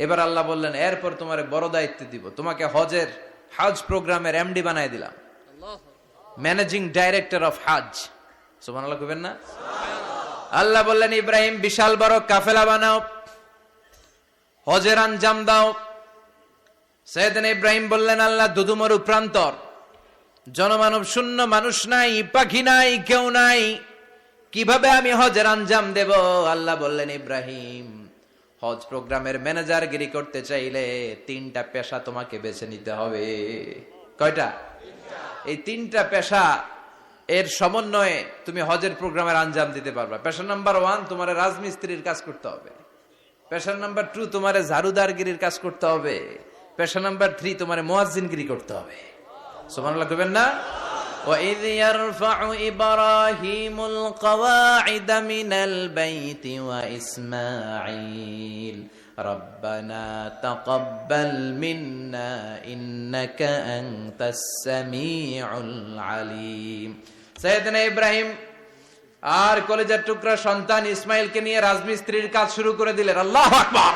এবার আল্লাহ বললেন এরপর তোমার বড় দায়িত্ব দিব, তোমাকে হজ প্রোগ্রামের এমডি বানায় দিলাম, ম্যানেজিং ডাইরেক্টর অফ হজ। সুবহানাল্লাহ কইবেন না? আল্লাহ বললেন ইব্রাহিম বিশাল বড় কাফেলা বানাও, হজের আঞ্জাম দাও। সাইয়েদনা ইব্রাহিম বললেন আল্লাহ দুদুমরু প্রান্তর, জনমানব শূন্য, মানুষ নাই, পাখি নাই, কেউ নাই, কিভাবে আমি হজের আঞ্জাম দেব? আল্লাহ বললেন ইব্রাহিম হজ প্রোগ্রামের ম্যানেজারগিরি করতে চাইলে 3টা পেশা তোমাকে বেছে নিতে হবে। কয়টা? এই 3টা পেশা এর সমন্বয়ে তুমি হজের প্রোগ্রামের আঞ্জাম দিতে পারবা। পেশা নাম্বার 1 তোমার রাজমিস্ত্রির কাজ করতে হবে। পেশা নাম্বার 2 তোমার ঝাড়ুদারগিরির কাজ করতে হবে। পেশা নাম্বার 3 তোমার মুয়াজ্জিনগিরি করতে হবে। সুবহানাল্লাহ কইবেন না? وَإِذْ يَرْفَعُ إِبْرَاهِيمُ الْقَوَاعِدَ مِنَ الْبَيْتِ وَإِسْمَاعِيلُ رَبَّنَا تَقَبَّلْ مِنَّا إِنَّكَ أَنْتَ السَّمِيعُ الْعَلِيمُ। সাইয়েদনা ইব্রাহিম আর কলেজের টুকরা সন্তান ইসমাইলকে নিয়ে রাজমিস্ত্রির কাজ শুরু করে দিলেন। আল্লাহু আকবার!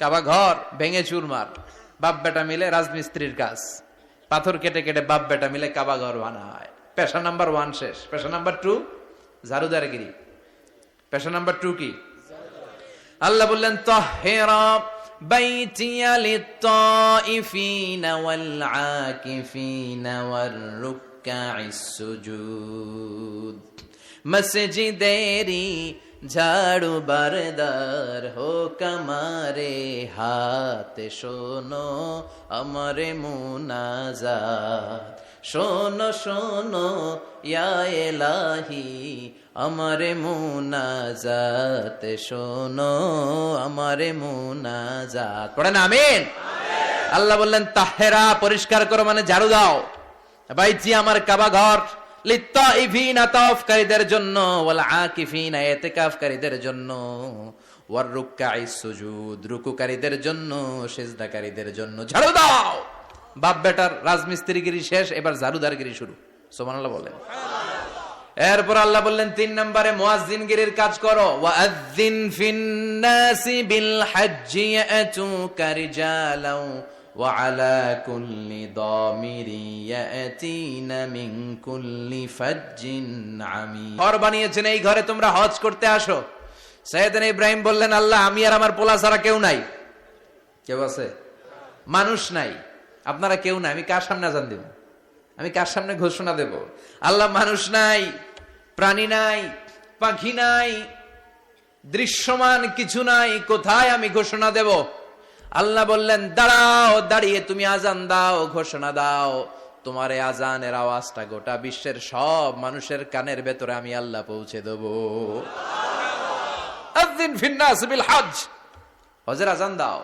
কাবা ঘর ভেঙে চুরমার, বাপ বেটা মিলে রাজমিস্ত্রির কাজ, পাথর কেটে কেটে বাপ বেটা মিলে কাবা ঘর বানায়। পেশা নাম্বার 1 শেষ। পেশা নাম্বার 2 ঝাড়ুদারগিরি। পেশা নাম্বার 2 কি? আল্লাহ বললেন তাহহিরা বাইতিয়া লিত-তাইফিনা ওয়াল আকিফিনা ওয়ার রুকআইস সুজুদ। মসজিদেরি ঝাড়ু বারদার হোক আমারে হাত, শোনো আমারে মুনাজাত, শোনো শোনো ইয়া ইলাহি আমারে মুনাজাত, শোনো আমারে মুনাজাত। পড়েন আমিন। আল্লাহ বললেন তাহেরা পরিষ্কার করো, মানে ঝাড়ু দাও। বাইজি আমার কাবা ঘর, লিত্তাইফিনা তাওয়াফকারীদের জন্য, ওয়াল আকিফিনা ইতিকাফকারীদের জন্য, ওয়ার রুকআইস সুজুদ রুকুকারীদের জন্য, সিজদাকারীদের জন্য। ঝাড়ু দাও। বাপ বেটার রাজমিস্ত্রিগিরি শেষ, এবার ঝাড়ুদারগিরি শুরু। সুবহানাল্লাহ বলেন। এরপর আল্লাহ বললেন 3 নম্বরে মুয়াজ্জিনগিরির কাজ করো। ওয়াআযযিন ফিন-নাসি বিল হজ্জি ইয়াতুকা রিজালাও ওয়া আলা কুল্লি দামিরি ইয়াতিনা মিন কুল্লি ফাজ্জিন আমিক। ঘর বানিয়েছেন, এই ঘরে তোমরা হজ করতে আসো। সাইয়েদনা ইব্রাহিম বললেন আল্লাহ আমি আর আমার পোলা ছাড়া কেউ নাই। কেউ আছে? মানুষ নাই, আপনারা কেউ নাই, আমি কার সামনে আযান দেব? আমি কার সামনে ঘোষণা দেব? আল্লাহ মানুষ নাই, প্রাণী নাই, পাখি নাই, দৃশ্যমান কিছু নাই, কোথায় আমি ঘোষণা দেব? আল্লাহ বললেন দাঁড়াও, দাঁড়িয়ে তুমি আজান দাও, ঘোষণা দাও। তোমার এই আজানের আওয়াজটা গোটা বিশ্বের সব মানুষের কানের ভেতরে আমি আল্লাহ পৌঁছে দেব। আযিন ফিন-নাস বিল হজ, হজের আজান দাও।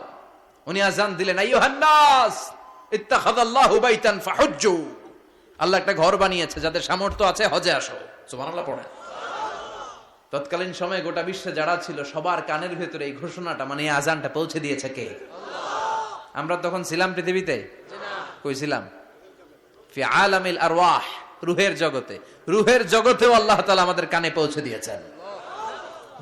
উনি আজান দিলেন আইয়ুহান নাস ইত্তাখাযাল্লাহু বাইতান ফাহুজ্জু। আল্লাহ একটা ঘর বানিয়েছে, যাদের সামর্থ্য আছে হজে আসো। সুবহানাল্লাহ পড়েন। তৎকালীন সময়ে গোটা বিশ্বে যারা ছিল সবার কানের ভেতরে এই ঘোষণাটা, মানে এই আজানটা পৌঁছে দিয়েছে কে? আল্লাহ। আমরা তখন ছিলাম পৃথিবীতে? কই ছিলাম? ফি আলামিল আরওয়াহ, রূহের জগতে। রূহের জগতেও আল্লাহ তাআলা আমাদের কানে পৌঁছে দিয়েছেন।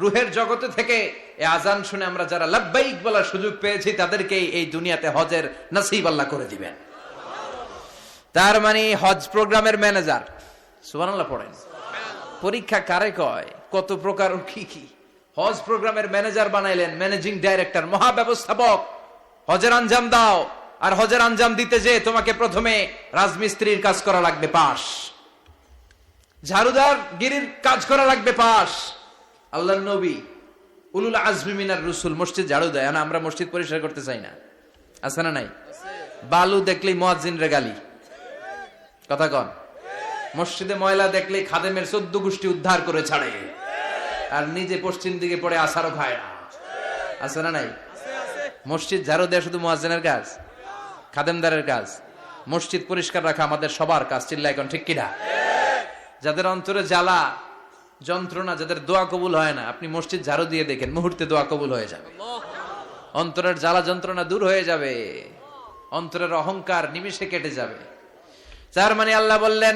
রূহের জগতে থেকে এই আজান শুনে আমরা যারা লাব্বাইক বলার সুযোগ পেয়েছি, তাদেরকে এই দুনিয়াতে হজের নসিব আল্লাহ করে দিবেন। তার মানে হজ প্রোগ্রামের ম্যানেজার। সুবহানাল্লাহ পড়েন। পরীক্ষা কারে কয়? কত প্রকার কি কি। হজ প্রোগ্রামের ম্যানেজার বানাইলেন, ম্যানেজিং ডাইরেক্টর, মহাব্যবস্থাপক। হজের আঞ্জাম দাও, আর হজের আঞ্জাম দিতে যে তোমাকে প্রথমে রাজমিস্ত্রির কাজ করা লাগবে পাস, ঝাড়ুদার গিরির কাজ করা লাগবে পাস। আল্লাহর নবী উলুল আজমি মিনার রসুল মসজিদ ঝাড়ু দেয় না, আমরা মসজিদ পরিষ্কার করতে চাই না, আছে না নাই? বালু দেখলেই মুয়াজ্জিনরে গালি, কথা কন। মসজিদে ময়লা দেখলেই খাদেমের 14 গোষ্ঠী উদ্ধার করে ছাড়ে, আর নিজে পশ্চিম দিকে পড়ে আসারও খায় না, আছে না নাই? মসজিদ ঝাড়ু দেয়া শুধু মুয়াজ্জিনের কাজ? খাদেমদারের কাজ? মসজিদ পরিষ্কার রাখা আমাদের সবার কাজ। চিল্লা এখন ঠিক কিনা? যাদের অন্তরে জ্বালা যন্ত্রণা, যাদের দোয়া কবুল হয় না, আপনি মসজিদ ঝাড়ু দিয়ে দেখেন, মুহূর্তে দোয়া কবুল হয়ে যাবে। অন্তরের জ্বালা যন্ত্রণা দূর হয়ে যাবে, অন্তরের অহংকার নিমিষে কেটে যাবে। তার মানে আল্লাহ বললেন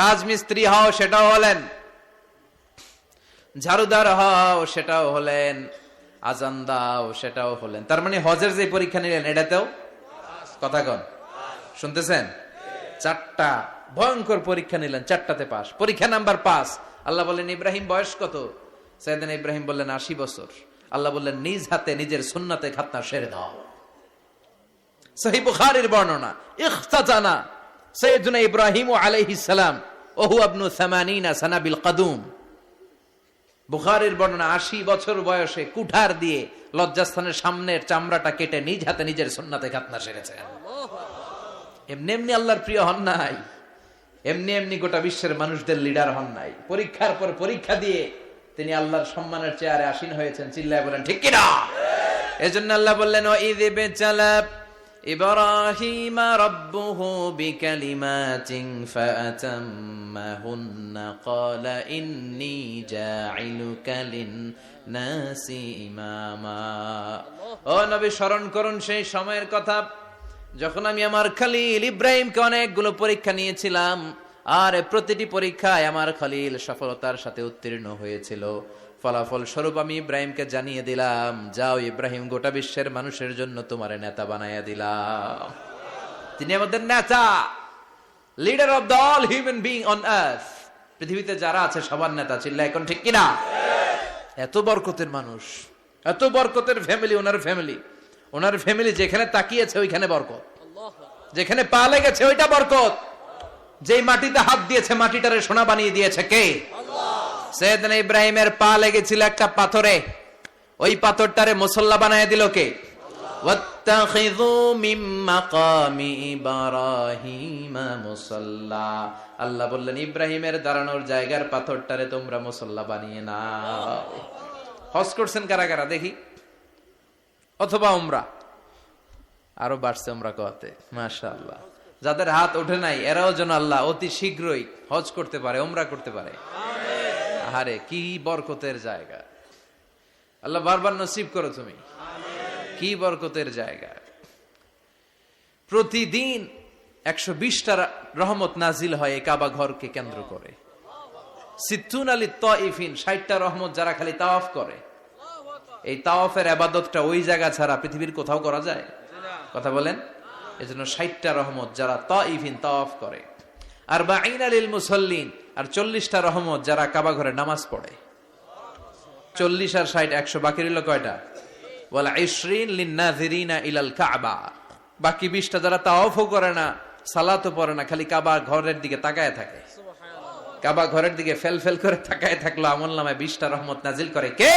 রাজমিস্ত্রি হও, সেটাও হলেন, ঝাড়ুদার হও, সেটাও হলেন, আজান দাও, সেটাও হলেন। তার মানে হজের যে পরীক্ষা নিলেন এটাতেও কথা কন, শুনতেছেন? 4টা ভয়ঙ্কর পরীক্ষা নিলেন, 4টাতে পাস। পরীক্ষা নাম্বার 5। আল্লাহ বললেন ইব্রাহিম বয়স কত? সাইয়েদনা ইব্রাহিম বললেন 80 বছর। আল্লাহ বললেন নিজ হাতে নিজের সুন্নাতে খাতনা সেরে দাও। সহিহ বুখারীর বর্ণনা, ইখতাতানা সাইয়েদনা ইব্রাহিম আলাইহিস সালাম ওহু ইবনু 80 সানা বিল কদুম। বুখারীর বর্ণনা, 80 বছর বয়সে কুঠার দিয়ে লজ্জাস্থানের সামনের চামড়াটা কেটে নিজ হাতে নিজের সুন্নাতে খাতনা সেরেছেন। এমনি এমনি আল্লাহর প্রিয় হন নাই, এমনি এমনি গোটা বিশ্বের মানুষদের লিডার হন নাই। পরীক্ষার পর পরীক্ষা দিয়ে তিনি আল্লাহর সম্মানের চেয়ারে আসীন হয়েছেন। চিল্লায় বলেন ঠিক কিনা? এজন্য আল্লাহ বললেন ওয়াইয বিতালা ইব্রাহিমা রাব্বুহু বিকালিমাতিন ফাআতাম্মাহুন্না ক্বালা ইন্নী জাঈলুকা লিন-নাসি ইমামা। ও নবী, স্মরণ করুন সেই সময়ের কথা যখন আমি আমার খলিল ইব্রাহিমকে অনেকগুলো পরীক্ষা নিয়েছিলাম, আর প্রতিটি পরীক্ষায় আমার খলিল সফলতার সাথে উত্তীর্ণ হয়েছিল। ফলাফল স্বরূপ আমি ইব্রাহিমকে জানিয়ে দিলাম, যাও ইব্রাহিম, গোটা বিশ্বের মানুষের জন্য তোমার নেতা বানাইয়া দিলাম। তিনি আমাদের নেতা, leader of the all human being on earth. পৃথিবীতে যারা আছে সবার নেতা। চিল্লায় এখন ঠিক কিনা? এত বরকতের মানুষ, এত বরকতের ফ্যামিলি, ওনার ফ্যামিলি যেখানে তাকিয়েছে ওইখানে বরকত, যেখানে পা লেগেছে ওইটা বরকত। যেই মাটিতে হাত দিয়েছে মাটিটারে সোনা বানিয়ে দিয়েছে কে? সাইয়েদনা ইব্রাহিমের পা লেগেছিল একটা পাথরে, ওই পাথরটারে মুসল্লা বানিয়ে দিল কে? ওয়াত্তাখিযু মিন মাকামি ইব্রাহিমা মুসাল্লা। আল্লাহ বললেন ইব্রাহিমের দাঁড়ানোর জায়গার পাথরটারে তোমরা মুসল্লা বানিয়ে নাও। হজ করছেন কারা কারা দেখি? অথবা উমরা? আরো বাড়ছে উমরা করতে, মাশাআল্লাহ। যাদের হাত ওঠে নাই এরাও যেন আল্লাহ অতি শীঘ্রই হজ করতে পারে, উমরা করতে পারে। আরে কি বরকতের জায়গা! আল্লাহ বারবার নসিব করো তুমি। কি বরকতের জায়গা! প্রতিদিন 120টা রহমত নাজিল হয় এই কাবা ঘরকে কেন্দ্র করে। সিত্তুন আলী তাইফিন, 60টা রহমত যারা খালি তাওয়াফ করে। এই তাওয়াফের ইবাদতটা ওই জায়গা ছাড়া পৃথিবীর কোথাও করা যায়? কথা বলেন। এজন্য 60টা রহমত যারা তাইফিন তাওয়াফ করে। আর 40 লিল মুসাল্লিন, আর 40টা রহমত যারা কাবা ঘরে নামাজ পড়ে। 40 আর 60 100, বাকি রইল কয়টা? ওয়াল 20 লিন নাযিরিনা ইলাল কাবা। বাকি 20টা যারা তাওয়াফও করে না, সালাতও পড়ে না, খালি কাবা ঘরের দিকে তাকায় থাকে। কাবা ঘরের দিকে ফেল ফেল করে তাকায় থাকলো, আমলনামায় 20টা রহমত নাজিল করে কে?